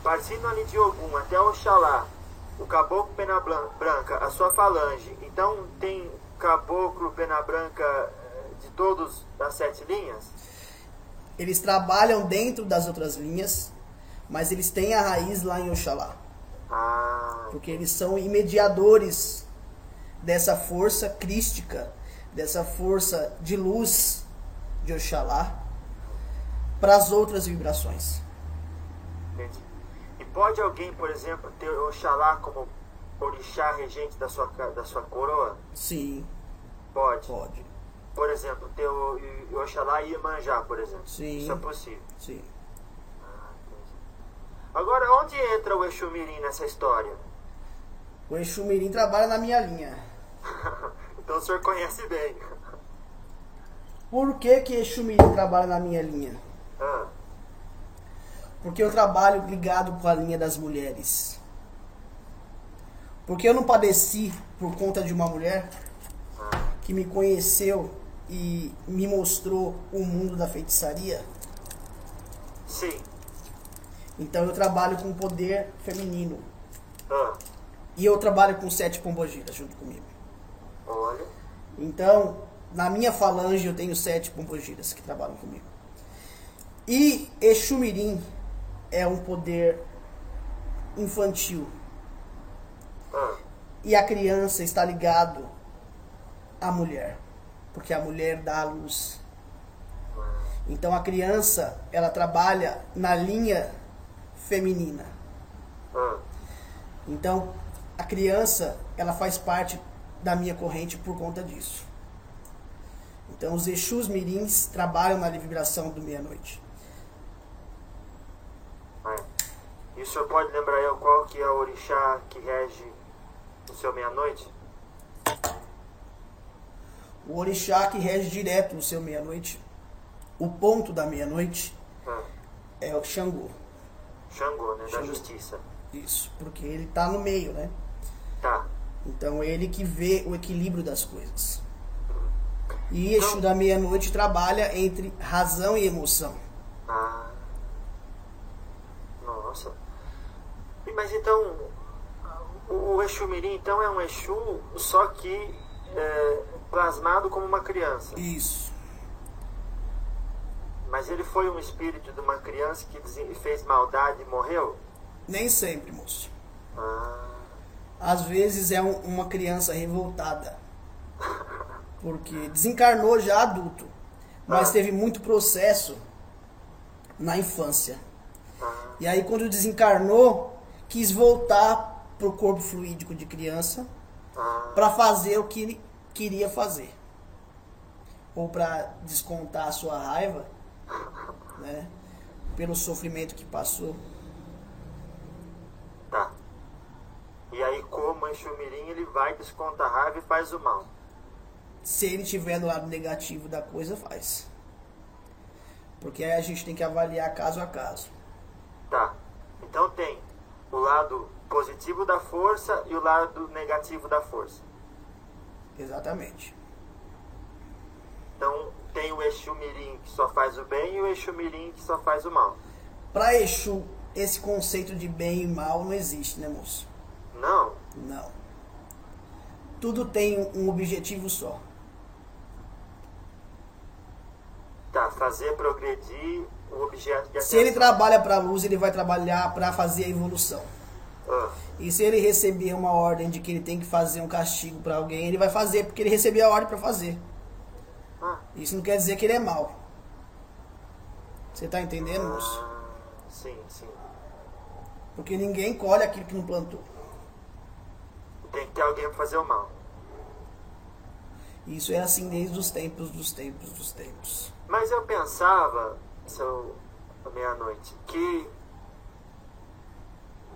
Partindo ali de Ogum até Oxalá, o caboclo Pena Branca, a sua falange, então tem caboclo Pena Branca de todos das 7 linhas? Eles trabalham dentro das outras linhas, mas eles têm a raiz lá em Oxalá. Porque eles são mediadores dessa força crística, dessa força de luz de Oxalá para as outras vibrações. Entendi. E pode alguém, por exemplo, ter Oxalá como orixá regente da sua coroa? Sim. Pode? Pode. Por exemplo, ter o Oxalá e Iemanjá, por exemplo? Sim. Isso é possível? Sim. Entendi. Agora, onde entra o Exu Mirim nessa história? O Exu Mirim trabalha na minha linha. Então o senhor conhece bem. Por que que Exu Mirim trabalha na minha linha? Ah, Porque eu trabalho ligado com a linha das mulheres. Porque eu não padeci por conta de uma mulher que me conheceu e me mostrou o mundo da feitiçaria. sim. Então eu trabalho com poder feminino. Ah, E eu trabalho com 7 pombogiras junto comigo. olha. Então, na minha falange eu tenho 7 pombogiras que trabalham comigo. E Exu Mirim é um poder infantil. Ah, E a criança está ligado à mulher, porque a mulher dá a luz. Então a criança, ela trabalha na linha feminina. ah, Então a criança, ela faz parte da minha corrente por conta disso. Então os Exus Mirins trabalham na vibração do meia-noite. E o senhor pode lembrar eu qual que é o orixá que rege o seu meia-noite? O orixá que rege direto o seu meia-noite, o ponto da meia-noite, Ah, é o Xangô. Xangô, né? Da Xangô. justiça. Isso, porque ele está no meio, né? Tá. Então ele que vê o equilíbrio das coisas. E Exu da meia-noite trabalha entre razão e emoção. Ah. Nossa. Mas então, o Exu Mirim então é um Exu só que plasmado como uma criança. Isso. Mas ele foi um espírito de uma criança que fez maldade e morreu? Nem sempre, moço. Ah. Às vezes é uma criança revoltada. Porque desencarnou já adulto. Mas teve muito processo na infância. E aí quando desencarnou, quis voltar pro corpo fluídico de criança para fazer o que ele queria fazer. Ou para descontar a sua raiva, né? Pelo sofrimento que passou. Tá. E aí, como Exu Mirim, ele vai, desconta a raiva e faz o mal. Se ele tiver no lado negativo da coisa, faz. Porque aí a gente tem que avaliar caso a caso. Tá. Então tem o lado positivo da força e o lado negativo da força. Exatamente. Então tem o Exu Mirim que só faz o bem e o Exu Mirim que só faz o mal. Para Exu, esse conceito de bem e mal não existe, né, moço? Não? Não. Tudo tem um objetivo só. Tá, fazer progredir o objeto de atenção. Se ele trabalha para a luz, ele vai trabalhar para fazer a evolução. Ah, E se ele receber uma ordem de que ele tem que fazer um castigo para alguém, ele vai fazer porque ele recebeu a ordem para fazer. Isso não quer dizer que ele é mau. Você tá entendendo, moço? sim, sim. Porque ninguém colhe aquilo que não plantou. Tem que ter alguém para fazer o mal. Isso é assim desde os tempos dos tempos dos tempos. Mas eu pensava, seu meia-noite, que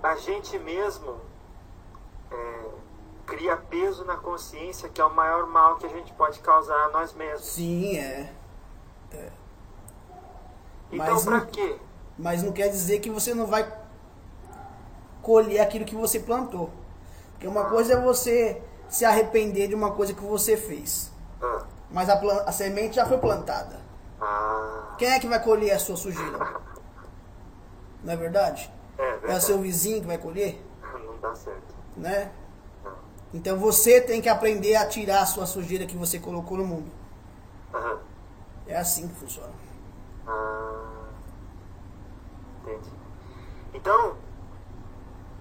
a gente mesmo cria peso na consciência, que é o maior mal que a gente pode causar a nós mesmos. Sim, Então, Mas pra não- quê? Mas não quer dizer que você não vai colher aquilo que você plantou. Porque uma coisa é você se arrepender de uma coisa que você fez. Ah, Mas a semente já foi plantada. ah, Quem é que vai colher a sua sujeira? Não é verdade? é É o verdade. seu vizinho que vai colher, Não dá certo. né? Então você tem que aprender a tirar a sua sujeira que você colocou no mundo. Aham. É assim que funciona. Entendi. Então,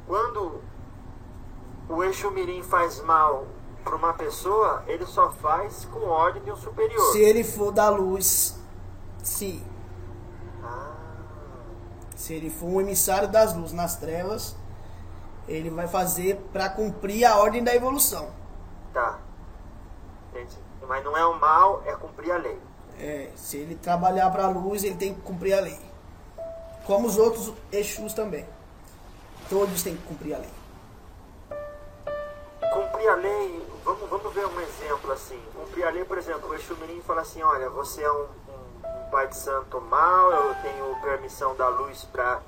quando o Exu Mirim faz mal para uma pessoa, ele só faz com ordem de um superior. Se ele for da luz, sim. Ah, Se ele for um emissário das luzes nas trevas, ele vai fazer para cumprir a ordem da evolução. tá. Entendi. Mas não é o mal, é cumprir a lei. Se ele trabalhar para a luz, ele tem que cumprir a lei. Como os outros Exus também. Todos têm que cumprir a lei. Cumprir cumprir a lei, vamos ver um exemplo assim. Cumprir a lei, por exemplo, o Exu Mirim fala assim, olha, você é um pai de santo mau, eu tenho permissão da luz para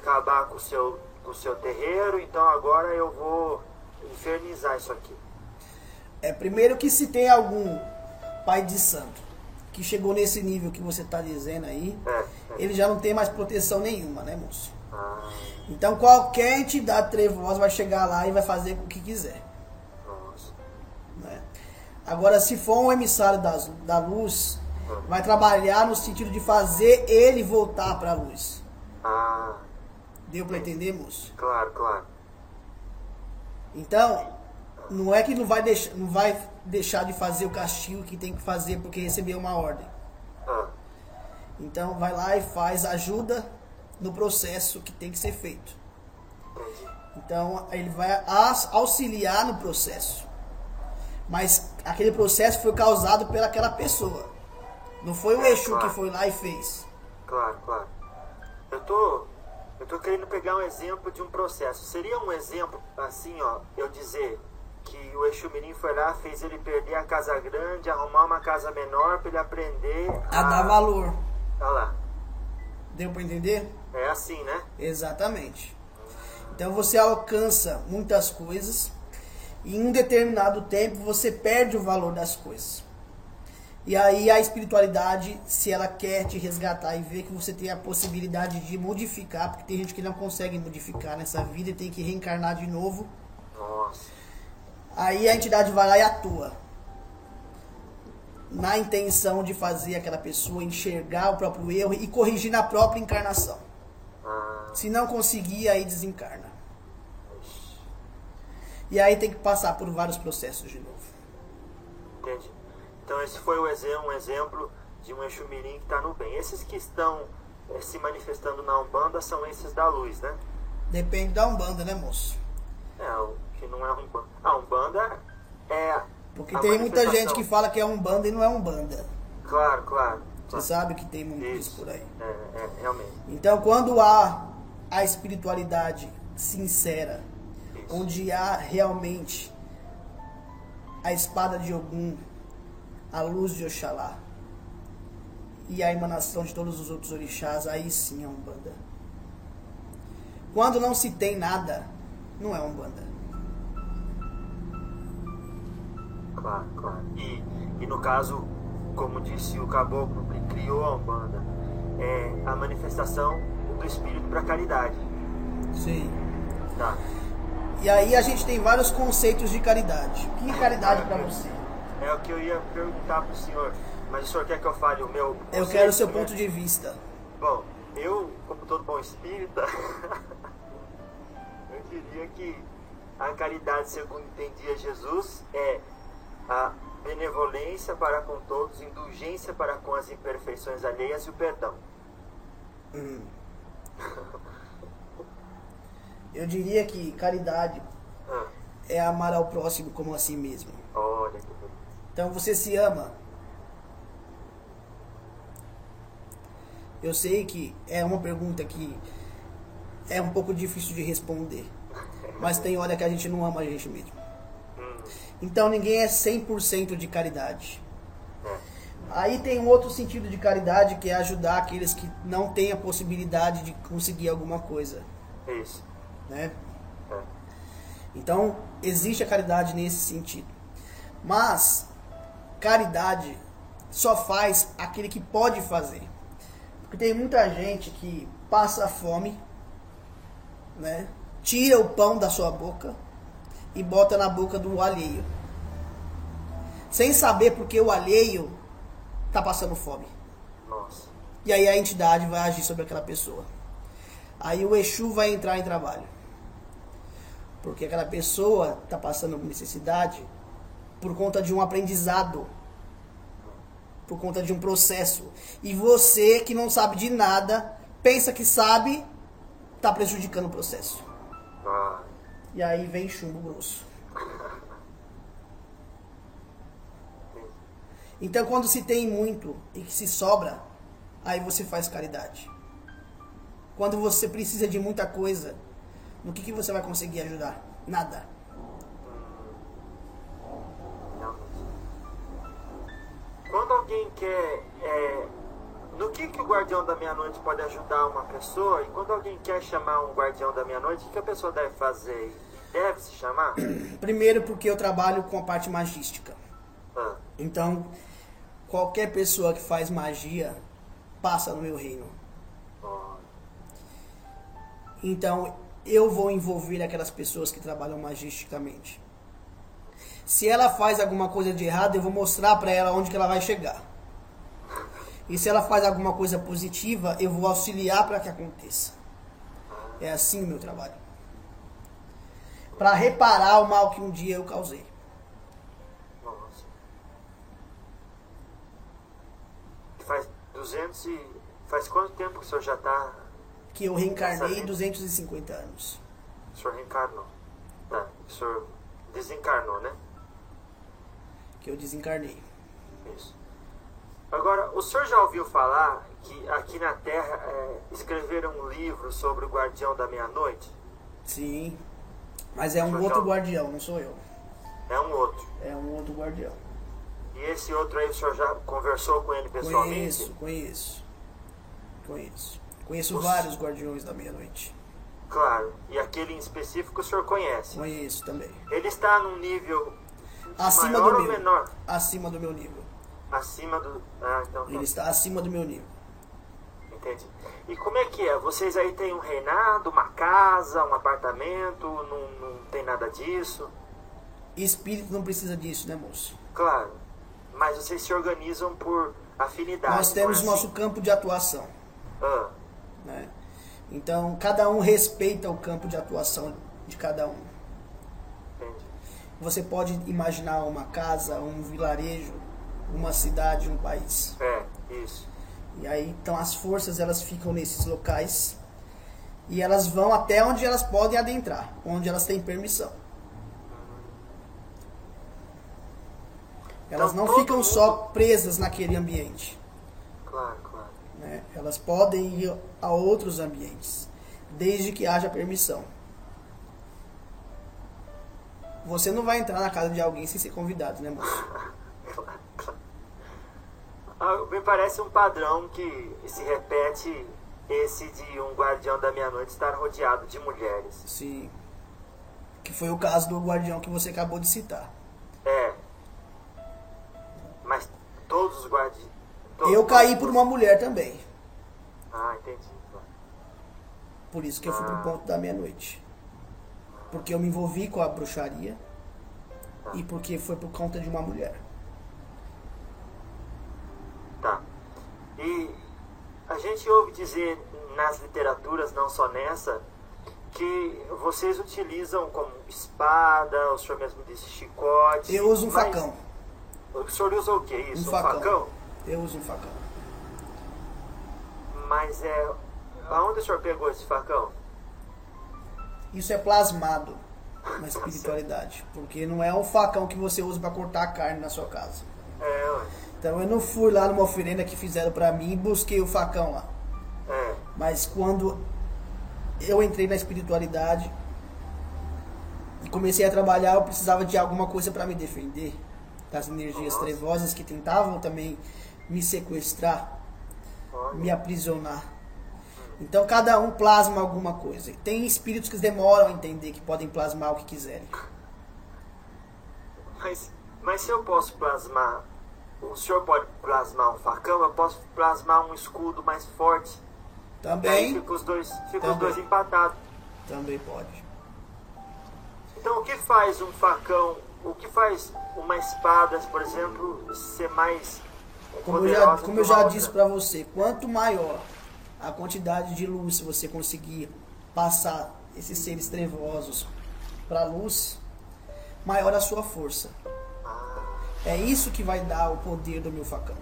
acabar com o seu terreiro, então agora eu vou infernizar isso aqui. Primeiro que se tem algum pai de santo que chegou nesse nível que você está dizendo aí, ele já não tem mais proteção nenhuma, né, moço? Então qualquer entidade trevosa vai chegar lá e vai fazer o que quiser. Nossa. Né? Agora, se for um emissário da luz, vai trabalhar no sentido de fazer ele voltar para a luz. Deu para entender, moço? Claro, claro. Então, não é que não vai deixar de fazer o castigo que tem que fazer porque recebeu uma ordem. Então, vai lá e faz ajuda no processo que tem que ser feito. Então, ele vai auxiliar no processo. Mas aquele processo foi causado pelaquela pessoa. Não foi o Exu que foi lá e fez. Claro, claro. Eu tô querendo pegar um exemplo de um processo. Seria um exemplo, assim, ó, eu dizer que o Exu Mirim foi lá, fez ele perder a casa grande, arrumar uma casa menor para ele aprender a dar valor. Olha lá. Deu para entender? É assim, né? Exatamente. Então você alcança muitas coisas e em um determinado tempo você perde o valor das coisas. E aí a espiritualidade, se ela quer te resgatar e ver que você tem a possibilidade de modificar, porque tem gente que não consegue modificar nessa vida e tem que reencarnar de novo. Nossa. Aí a entidade vai lá e atua. Na intenção de fazer aquela pessoa enxergar o próprio erro e corrigir na própria encarnação. Se não conseguir, aí desencarna. E aí tem que passar por vários processos de novo. Entendi. Então esse foi um exemplo de um Exu Mirim que está no bem. Esses que estão se manifestando na Umbanda são esses da luz, né? Depende da Umbanda, né, moço? O que não é Umbanda. A Umbanda é... Porque tem muita gente que fala que é Umbanda e não é Umbanda. Claro, claro. Você sabe que tem muito isso por aí. Realmente. Então, quando há a espiritualidade sincera, onde há realmente a espada de Ogum, a luz de Oxalá e a emanação de todos os outros orixás, aí sim é Umbanda. Quando não se tem nada, não é Umbanda. Claro, claro. E no caso, como disse o caboclo que criou a Umbanda, é a manifestação do espírito para a caridade. Sim. Tá. E aí a gente tem vários conceitos de caridade. O que é caridade para você? É o que eu ia perguntar pro senhor. Mas o senhor quer que eu fale o meu conceito? Eu quero o seu ponto de vista. Bom, eu, como todo bom espírita, eu diria que a caridade, segundo entendia Jesus, é a benevolência para com todos, indulgência para com as imperfeições alheias e o perdão. Eu diria que caridade é amar ao próximo como a si mesmo. Olha que bonito. Então você se ama. Eu sei que é uma pergunta que é um pouco difícil de responder. Mas tem hora que a gente não ama a gente mesmo. Então ninguém é 100% de caridade. Aí tem um outro sentido de caridade, que é ajudar aqueles que não têm a possibilidade de conseguir alguma coisa. Isso. Né? Então existe a caridade nesse sentido. Mas caridade só faz aquele que pode fazer. Porque tem muita gente que passa fome, né? Tira o pão da sua boca e bota na boca do alheio, sem saber porque o alheio está passando fome. Nossa. E aí a entidade vai agir sobre aquela pessoa. Aí o Exu vai entrar em trabalho, porque aquela pessoa está passando necessidade por conta de um aprendizado, por conta de um processo. E você, que não sabe de nada, pensa que sabe, está prejudicando o processo. E aí vem chumbo grosso. Então quando se tem muito e que se sobra, aí você faz caridade. Quando você precisa de muita coisa, no que você vai conseguir ajudar? Nada. alguém quer... no que o guardião da meia-noite pode ajudar uma pessoa? E quando alguém quer chamar um guardião da meia-noite, o que a pessoa deve fazer? Deve se chamar? Primeiro porque eu trabalho com a parte magística. Então, qualquer pessoa que faz magia passa no meu reino. Então, eu vou envolver aquelas pessoas que trabalham magisticamente. Se ela faz alguma coisa de errado, eu vou mostrar para ela onde que ela vai chegar. E se ela faz alguma coisa positiva, eu vou auxiliar para que aconteça. É assim o meu trabalho. Para reparar o mal que um dia eu causei. Nossa. Faz 200 e... Faz quanto tempo que o senhor já está... Que eu reencarnei 250 anos. O senhor reencarnou. Tá. O senhor desencarnou, né? Que eu desencarnei. Isso. Agora, o senhor já ouviu falar que aqui na Terra escreveram um livro sobre o Guardião da Meia-Noite? Sim. Mas é um outro guardião, não sou eu. É um outro. É um outro guardião. E esse outro aí, o senhor já conversou com ele pessoalmente? Conheço vários guardiões da meia-noite. Claro. E aquele em específico o senhor conhece? Conheço também. Ele está num nível acima maior do ou meu. menor? Acima do meu nível. Acima do... então... Ele está acima do meu nível. Entendi. E como é que é? Vocês aí têm um reinado, uma casa, um apartamento, não tem nada disso? Espírito não precisa disso, né, moço? Claro. Mas vocês se organizam por afinidade. Nós temos nosso campo de atuação. Né? Então, cada um respeita o campo de atuação de cada um. Entendi. Você pode imaginar uma casa, um vilarejo, uma cidade, um país. Isso. E aí, então, as forças, elas ficam nesses locais e elas vão até onde elas podem adentrar, onde elas têm permissão. Elas Então, não ficam só presas naquele ambiente. Claro, claro. Né? Elas podem ir a outros ambientes, desde que haja permissão. Você não vai entrar na casa de alguém sem ser convidado, né, moço? Me parece um padrão que se repete, esse de um guardião da meia-noite estar rodeado de mulheres. Sim. Que foi o caso do guardião que você acabou de citar. Mas todos os guardiões... Eu caí por uma mulher também. Entendi. Por isso que eu fui pro ponto da meia-noite. Porque eu me envolvi com a bruxaria e porque foi por conta de uma mulher. Tá. E a gente ouve dizer nas literaturas, não só nessa, que vocês utilizam como espada, o senhor mesmo disse chicote. Eu uso um facão. O senhor usa o que? Isso? Um facão? Eu uso um facão. Mas aonde o senhor pegou esse facão? Isso é plasmado na espiritualidade. Porque não é um facão que você usa para cortar a carne na sua casa. Então eu não fui lá numa oferenda que fizeram pra mim e busquei o facão lá. Mas quando eu entrei na espiritualidade e comecei a trabalhar, eu precisava de alguma coisa para me defender das energias trevosas que tentavam também me sequestrar, me aprisionar. Então cada um plasma alguma coisa. E tem espíritos que demoram a entender que podem plasmar o que quiserem. Mas se eu posso plasmar... O senhor pode plasmar um facão, eu posso plasmar um escudo mais forte. Também. Aí fica os dois empatados. Também pode. Então o que faz um facão, o que faz uma espada, por exemplo, ser mais poderosa? Como eu já disse pra você, quanto maior a quantidade de luz você conseguir passar esses seres trevosos pra luz, maior a sua força. É isso que vai dar o poder do meu facão.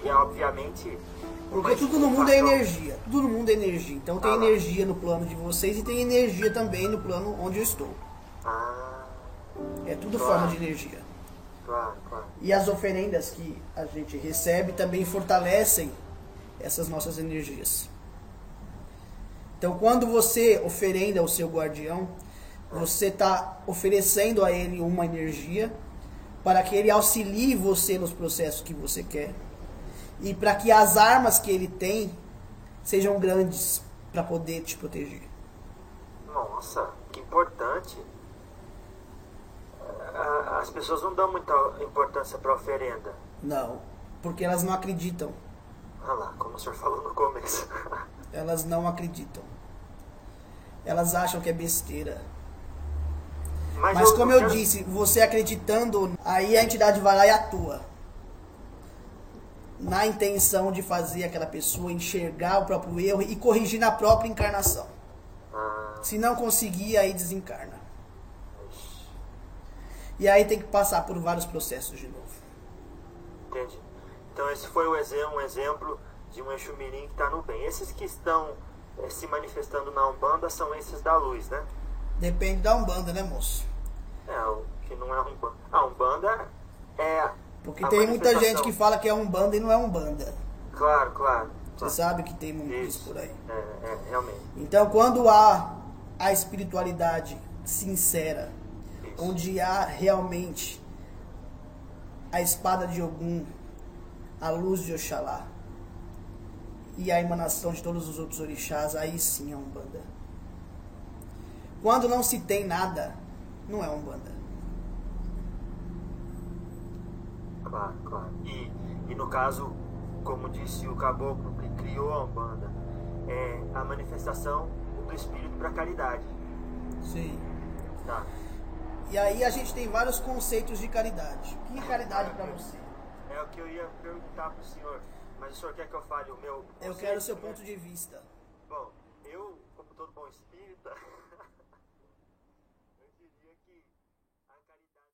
E obviamente... Porque tudo no mundo é energia. Tudo no mundo é energia. Então tem energia no plano de vocês e tem energia também no plano onde eu estou. É tudo forma de energia. Claro. E as oferendas que a gente recebe também fortalecem essas nossas energias. Então quando você oferenda ao seu guardião, você está oferecendo a ele uma energia para que ele auxilie você nos processos que você quer e para que as armas que ele tem sejam grandes para poder te proteger. Nossa, que importante. As pessoas não dão muita importância para oferenda. Não, porque elas não acreditam. Ah lá, como o senhor falou no começo. Elas não acreditam. Elas acham que é besteira. Mas como eu disse, você acreditando, aí a entidade vai lá e atua. Na intenção de fazer aquela pessoa enxergar o próprio erro e corrigir na própria encarnação. Se não conseguir, aí desencarna. E aí tem que passar por vários processos de novo. Entendi. Então esse foi um exemplo de um Exu Mirim que está no bem. Esses que estão se manifestando na Umbanda são esses da luz, né? Depende da Umbanda, né, moço? O que não é Umbanda. A Umbanda é... Porque tem muita gente que fala que é Umbanda e não é Umbanda. Claro, claro. Você sabe que tem muito isso por aí. Realmente. Então, quando há a espiritualidade sincera, onde há realmente a espada de Ogum, a luz de Oxalá e a emanação de todos os outros orixás, aí sim é Umbanda. Quando não se tem nada, não é Umbanda. Claro, claro. E no caso, como disse o caboclo que criou a Umbanda, é a manifestação do espírito para a caridade. Sim. Tá. E aí a gente tem vários conceitos de caridade. O que é caridade para você? É o que eu ia perguntar para o senhor. Mas o senhor quer que eu fale o meu conceito? Eu quero o seu ponto de vista. Bom, eu, como todo bom espírita, eu diria que a caridade...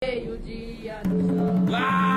Meio-dia do sol.